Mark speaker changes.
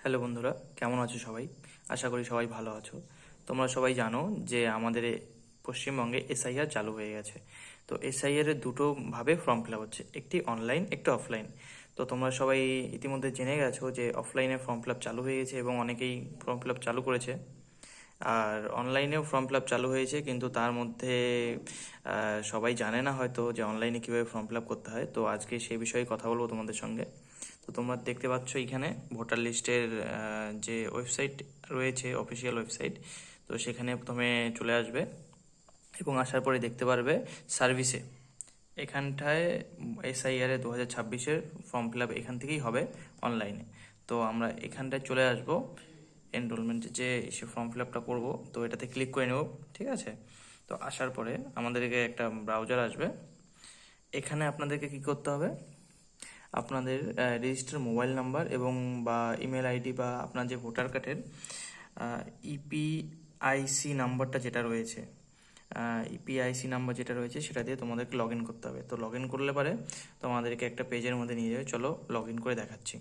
Speaker 1: Hello বন্ধুরা, কেমন আছো সবাই? আশা করি সবাই ভালো আছো। তোমরা সবাই জানো যে আমাদের পশ্চিমবঙ্গে এসআইআর চালু হয়ে গেছে। তো এসআইআর এর দুটো ভাবে ফর্ম ফিল আপ হচ্ছে, একটি অনলাইন একটি অফলাইন। তো তোমরা সবাই ইতিমধ্যে জেনে গেছো যে অফলাইনে ফর্ম ফিল আপ চালু হয়ে গেছে এবং অনেকেই ফর্ম ফিল আপ চালু করেছে। আর অনলাইনেও ফর্ম ফিল আপ চালু হয়েছে, কিন্তু তার মধ্যে সবাই জানে না হয়তো যে অনলাইনে কীভাবে ফর্ম ফিল আপ করতে হয়। তো আজকে সেই বিষয়ে কথা বলবো তোমাদের সঙ্গে। তো তোমরা দেখতে পাচ্ছ এখানে ভোটার লিস্টের যে ওয়েবসাইট রয়েছে, অফিসিয়াল ওয়েবসাইট। তো সেখানে প্রথমে চলে আসবে এবং আসার পরে দেখতে পারবে সার্ভিসে, এখানটায় এসআইআর 2026-এর ফর্ম ফিল আপ এখান থেকেই হবে অনলাইনে। তো আমরা এখানটায় চলে আসবো এনরোলমেন্টে, যে সে ফর্ম ফিল আপটা করবো, তো এটাতে ক্লিক করে নেব। ঠিক আছে, তো আসার পরে আমাদেরকে একটা ব্রাউজার আসবে। এখানে আপনাদেরকে কি করতে হবে, আপনাদের রেজিস্টার মোবাইল নাম্বার এবং বা ইমেল আইডি বা আপনার যে ভোটার কার্ডের ইপিআইসি নাম্বারটা যেটা রয়েছে, ইপিআইসি নাম্বার যেটা রয়েছে সেটা দিয়ে তোমাদেরকে লগ ইন করতে হবে। তো লগ ইন করলে পারে তোমাদেরকে একটা পেজের মধ্যে নিয়ে যাবে। চলো লগ ইন করে দেখাচ্ছি।